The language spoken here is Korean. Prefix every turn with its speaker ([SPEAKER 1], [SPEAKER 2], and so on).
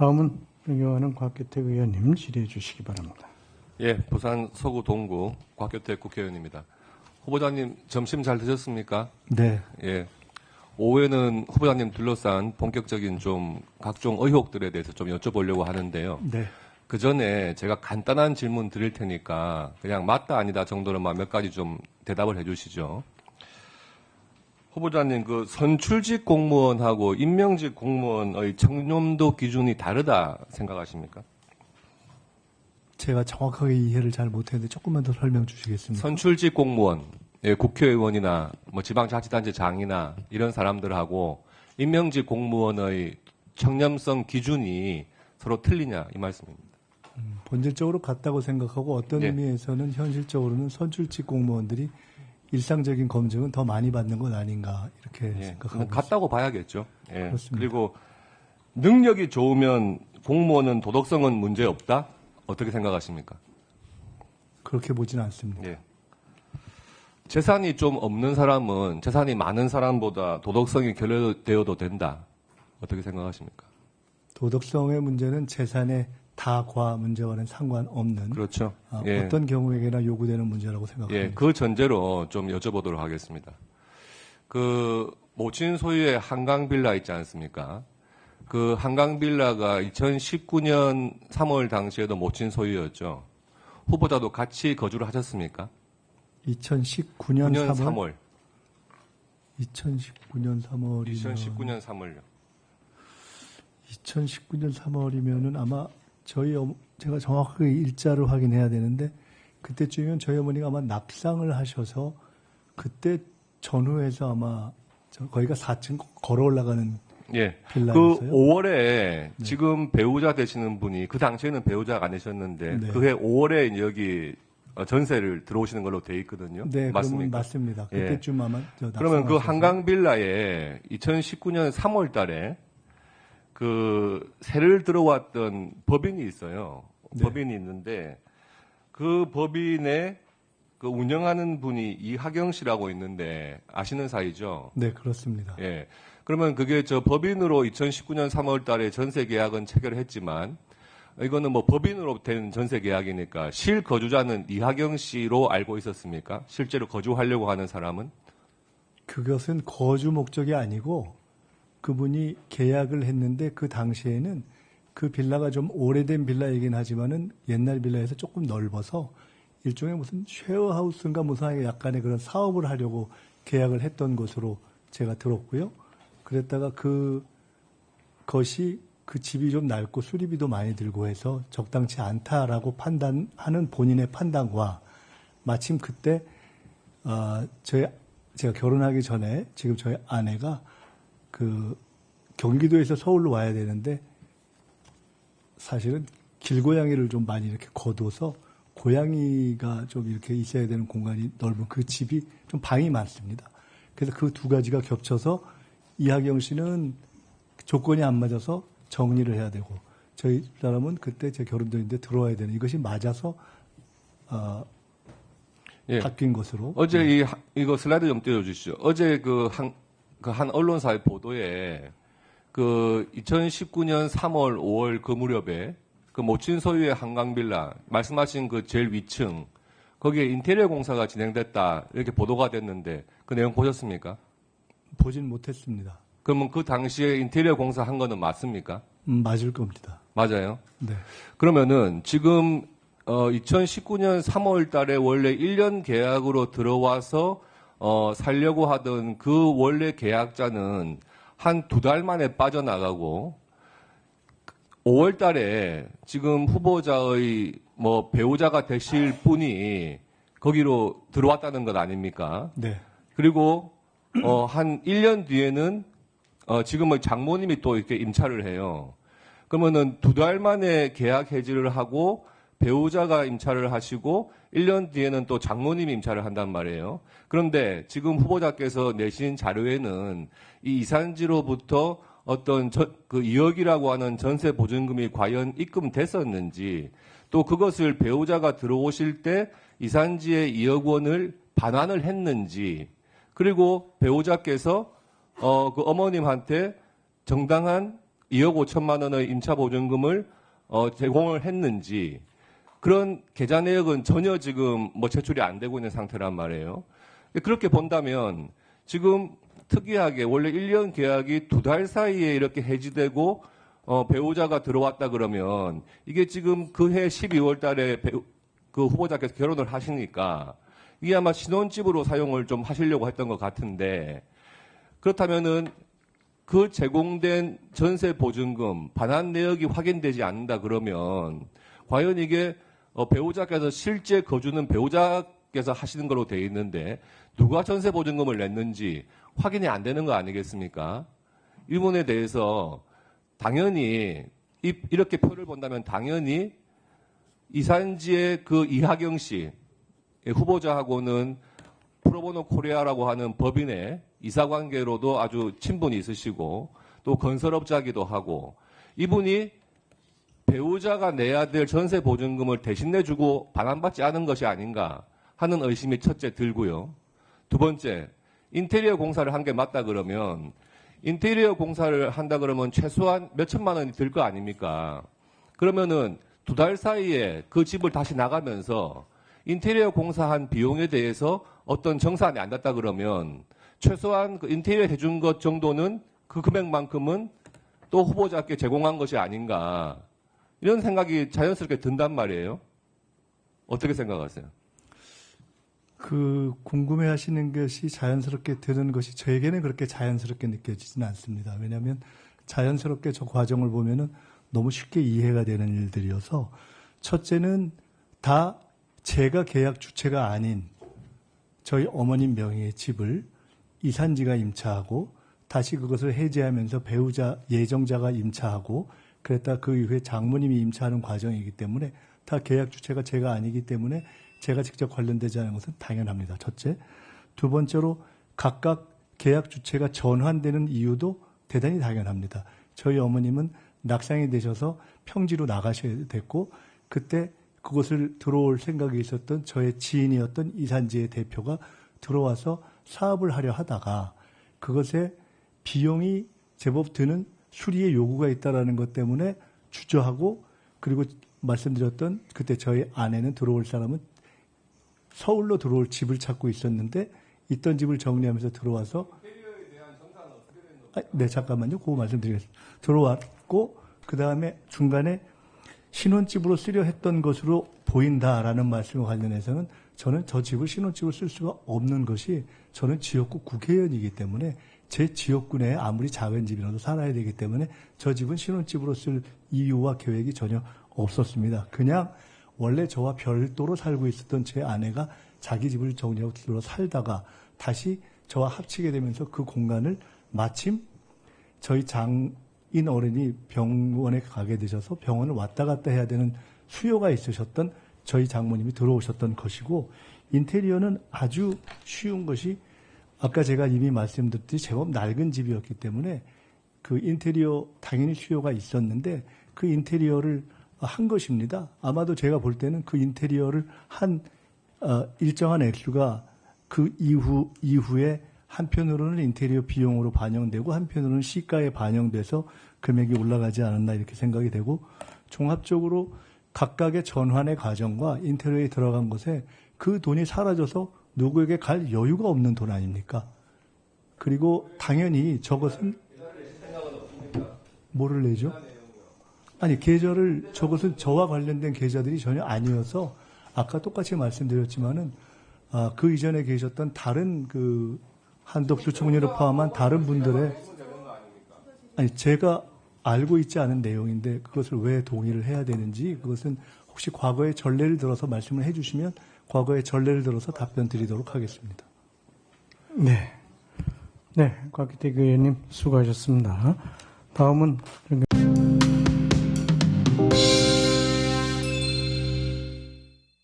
[SPEAKER 1] 다음은 존경하는 곽규택 의원님 질의해 주시기 바랍니다.
[SPEAKER 2] 예, 부산 서구 동구 곽규택 국회의원입니다. 후보자님 점심 잘 드셨습니까?
[SPEAKER 1] 네.
[SPEAKER 2] 예. 오후에는 후보자님 둘러싼 본격적인 좀 각종 의혹들에 대해서 좀 여쭤보려고 하는데요.
[SPEAKER 1] 네.
[SPEAKER 2] 그 전에 제가 간단한 질문 드릴 테니까 그냥 맞다 아니다 정도로만 몇 가지 좀 대답을 해 주시죠. 후보자님, 그 선출직 공무원하고 임명직 공무원의 청렴도 기준이 다르다 생각하십니까?
[SPEAKER 1] 제가 정확하게 이해를 잘 못했는데 조금만 더 설명 주시겠습니까?
[SPEAKER 2] 선출직 공무원, 예, 국회의원이나 뭐 지방자치단체장이나 이런 사람들하고 임명직 공무원의 청렴성 기준이 서로 틀리냐 이 말씀입니다.
[SPEAKER 1] 본질적으로 같다고 생각하고 어떤
[SPEAKER 2] 예.
[SPEAKER 1] 의미에서는 현실적으로는 선출직 공무원들이 일상적인 검증은 더 많이 받는 것 아닌가 이렇게
[SPEAKER 2] 예,
[SPEAKER 1] 생각하고
[SPEAKER 2] 같다고 봐야겠죠. 예.
[SPEAKER 1] 그렇습니다.
[SPEAKER 2] 그리고 능력이 좋으면 공무원은 도덕성은 문제 없다? 어떻게 생각하십니까?
[SPEAKER 1] 그렇게 보지는 않습니다.
[SPEAKER 2] 예. 재산이 좀 없는 사람은 재산이 많은 사람보다 도덕성이 결여되어도 된다. 어떻게 생각하십니까?
[SPEAKER 1] 도덕성의 문제는 재산의 다과 문제와는 상관없는
[SPEAKER 2] 그렇죠. 예.
[SPEAKER 1] 어떤 경우에게나 요구되는 문제라고 생각합니다.
[SPEAKER 2] 예, 그 전제로 좀 여쭤보도록 하겠습니다. 그 모친 소유의 한강 빌라 있지 않습니까? 그 한강 빌라가 2019년 3월 당시에도 모친 소유였죠. 후보자도 같이 거주를 하셨습니까?
[SPEAKER 1] 2019년
[SPEAKER 2] 9년
[SPEAKER 1] 3월?
[SPEAKER 2] 3월.
[SPEAKER 1] 2019년 3월이면
[SPEAKER 2] 2019년 3월요.
[SPEAKER 1] 2019년 3월이면은 아마 제가 정확하게 일자를 확인해야 되는데 그때쯤이면 저희 어머니가 아마 낙상을 하셔서 그때 전후에서 아마 거기가 4층 걸어 올라가는
[SPEAKER 2] 예.
[SPEAKER 1] 빌라였어요.
[SPEAKER 2] 그 5월에 지금 배우자 되시는 분이 그 당시에는 배우자가 아니셨는데
[SPEAKER 1] 네.
[SPEAKER 2] 그해 5월에 여기 전세를 들어오시는 걸로 돼 있거든요.
[SPEAKER 1] 네,
[SPEAKER 2] 맞습니까?
[SPEAKER 1] 그러면 맞습니다.
[SPEAKER 2] 예.
[SPEAKER 1] 그때쯤 아마
[SPEAKER 2] 그러면 그
[SPEAKER 1] 낙상하셔서.
[SPEAKER 2] 한강 빌라에 2019년 3월 달에 그 세를 들어왔던 법인이 있어요.
[SPEAKER 1] 네.
[SPEAKER 2] 법인이 있는데 그 법인의 그 운영하는 분이 이하경 씨라고 있는데 아시는 사이죠?
[SPEAKER 1] 네, 그렇습니다.
[SPEAKER 2] 예. 그러면 그게 저 법인으로 2019년 3월 달에 전세 계약은 체결했지만 이거는 뭐 법인으로 된 전세 계약이니까 실거주자는 이하경 씨로 알고 있었습니까? 실제로 거주하려고 하는 사람은?
[SPEAKER 1] 그것은 거주 목적이 아니고 그분이 계약을 했는데 그 당시에는 그 빌라가 좀 오래된 빌라이긴 하지만은 옛날 빌라에서 조금 넓어서 일종의 무슨 쉐어하우스인가 무슨 약간의 그런 사업을 하려고 계약을 했던 것으로 제가 들었고요. 그랬다가 그것이 그 집이 좀 낡고 수리비도 많이 들고 해서 적당치 않다라고 판단하는 본인의 판단과 마침 그때 제가 결혼하기 전에 지금 저희 아내가 그 경기도에서 서울로 와야 되는데 사실은 길고양이를 좀 많이 이렇게 거둬서 고양이가 좀 이렇게 있어야 되는 공간이 넓은 그 집이 좀 방이 많습니다. 그래서 그 두 가지가 겹쳐서 이하경 씨는 조건이 안 맞아서 정리를 해야 되고 저희 사람은 그때 제 결혼전인데 들어와야 되는 이것이 맞아서
[SPEAKER 2] 예.
[SPEAKER 1] 바뀐 것으로.
[SPEAKER 2] 어제 이거 슬라이드 좀 띄워주시죠. 어제 한 언론사의 보도에 그 2019년 3월, 5월 그 무렵에 그 모친 소유의 한강 빌라 말씀하신 그 제일 위층 거기에 인테리어 공사가 진행됐다 이렇게 보도가 됐는데 그 내용 보셨습니까?
[SPEAKER 1] 보진 못했습니다.
[SPEAKER 2] 그러면 그 당시에 인테리어 공사 한 거는 맞습니까?
[SPEAKER 1] 맞을 겁니다.
[SPEAKER 2] 맞아요.
[SPEAKER 1] 네.
[SPEAKER 2] 그러면은 지금 2019년 3월 달에 원래 1년 계약으로 들어와서 살려고 하던 그 원래 계약자는 한 2달 만에 빠져나가고 5월 달에 지금 후보자의 뭐 배우자가 되실 분이 거기로 들어왔다는 것 아닙니까?
[SPEAKER 1] 네.
[SPEAKER 2] 그리고 한 1년 뒤에는 지금의 장모님이 또 이렇게 임차를 해요. 그러면은 2달 만에 계약 해지를 하고 배우자가 임차를 하시고 1년 뒤에는 또 장모님이 임차를 한단 말이에요. 그런데 지금 후보자께서 내신 자료에는 이 이산지로부터 어떤 그 2억이라고 하는 전세 보증금이 과연 입금됐었는지 또 그것을 배우자가 들어오실 때 이산지의 2억 원을 반환을 했는지 그리고 배우자께서 그 어머님한테 정당한 2억 5천만 원의 임차 보증금을 제공을 했는지 그런 계좌 내역은 전혀 지금 뭐 제출이 안 되고 있는 상태란 말이에요. 그렇게 본다면 지금 특이하게 원래 1년 계약이 2달 사이에 이렇게 해지되고 배우자가 들어왔다 그러면 이게 지금 그해 12월 달에 그 후보자께서 결혼을 하시니까 이게 아마 신혼집으로 사용을 좀 하시려고 했던 것 같은데 그렇다면은 그 제공된 전세 보증금 반환 내역이 확인되지 않는다 그러면 과연 이게 배우자께서 실제 거주는 배우자께서 하시는 걸로 되어 있는데 누가 전세 보증금을 냈는지 확인이 안 되는 거 아니겠습니까? 이 부분에 대해서 당연히 이렇게 표를 본다면 당연히 이산지의 그 이하경 씨 후보자하고는 프로보노 코리아라고 하는 법인의 이사관계로도 아주 친분이 있으시고 또 건설업자기도 하고 이분이 배우자가 내야 될 전세 보증금을 대신 내주고 반환받지 않은 것이 아닌가 하는 의심이 첫째 들고요. 두 번째, 인테리어 공사를 한 게 맞다 그러면 인테리어 공사를 한다 그러면 최소한 몇 천만 원이 들 거 아닙니까? 그러면은 2달 사이에 그 집을 다시 나가면서 인테리어 공사한 비용에 대해서 어떤 정산이 안 됐다 그러면 최소한 그 인테리어 해준 것 정도는 그 금액만큼은 또 후보자께 제공한 것이 아닌가 이런 생각이 자연스럽게 든단 말이에요. 어떻게 생각하세요?
[SPEAKER 1] 그 궁금해하시는 것이 자연스럽게 드는 것이 저에게는 그렇게 자연스럽게 느껴지지는 않습니다. 왜냐하면 자연스럽게 저 과정을 보면은 너무 쉽게 이해가 되는 일들이어서 첫째는 다 제가 계약 주체가 아닌 저희 어머님 명의의 집을 이산지가 임차하고 다시 그것을 해지하면서 배우자 예정자가 임차하고 그랬다 그 이후에 장모님이 임차하는 과정이기 때문에 다 계약 주체가 제가 아니기 때문에 제가 직접 관련되지 않은 것은 당연합니다. 첫째. 두 번째로 각각 계약 주체가 전환되는 이유도 대단히 당연합니다. 저희 어머님은 낙상이 되셔서 평지로 나가셔야 됐고 그때 그곳을 들어올 생각이 있었던 저의 지인이었던 이산지의 대표가 들어와서 사업을 하려 하다가 그것에 비용이 제법 드는 수리의 요구가 있다라는 것 때문에 주저하고 그리고 말씀드렸던 그때 저희 아내는 들어올 사람은 서울로 들어올 집을 찾고 있었는데 있던 집을 정리하면서 들어와서 네 잠깐만요. 그거 말씀드리겠습니다. 들어왔고 그 다음에 중간에 신혼집으로 쓰려 했던 것으로 보인다라는 말씀과 관련해서는 저는 저 집을 신혼집으로 쓸 수가 없는 것이 저는 지역구 국회의원이기 때문에 제 지역구 내에 아무리 작은 집이라도 살아야 되기 때문에 저 집은 신혼집으로 쓸 이유와 계획이 전혀 없었습니다. 그냥 원래 저와 별도로 살고 있었던 제 아내가 자기 집을 정리하고 들어 살다가 다시 저와 합치게 되면서 그 공간을 마침 저희 장인 어른이 병원에 가게 되셔서 병원을 왔다 갔다 해야 되는 수요가 있으셨던 저희 장모님이 들어오셨던 것이고 인테리어는 아주 쉬운 것이 아까 제가 이미 말씀드렸듯이 제법 낡은 집이었기 때문에 그 인테리어 당연히 수요가 있었는데 그 인테리어를 한 것입니다. 아마도 제가 볼 때는 그 인테리어를 한 일정한 액수가 그 이후에 한편으로는 인테리어 비용으로 반영되고 한편으로는 시가에 반영돼서 금액이 올라가지 않았나 이렇게 생각이 되고 종합적으로 각각의 전환의 과정과 인테리어에 들어간 것에 그 돈이 사라져서 누구에게 갈 여유가 없는 돈 아닙니까? 그리고 당연히 저것은 뭐를 내죠? 아니 계좌를 저것은 저와 관련된 계좌들이 전혀 아니어서 아까 똑같이 말씀드렸지만은 그 이전에 계셨던 다른 그 한덕수 총리를 포함한 다른 분들의 아니 제가 알고 있지 않은 내용인데 그것을 왜 동의를 해야 되는지 그것은 혹시 과거의 전례를 들어서 말씀을 해주시면 과거의 전례를 들어서 답변 드리도록 하겠습니다.
[SPEAKER 3] 네, 곽기택 의원님 수고하셨습니다. 다음은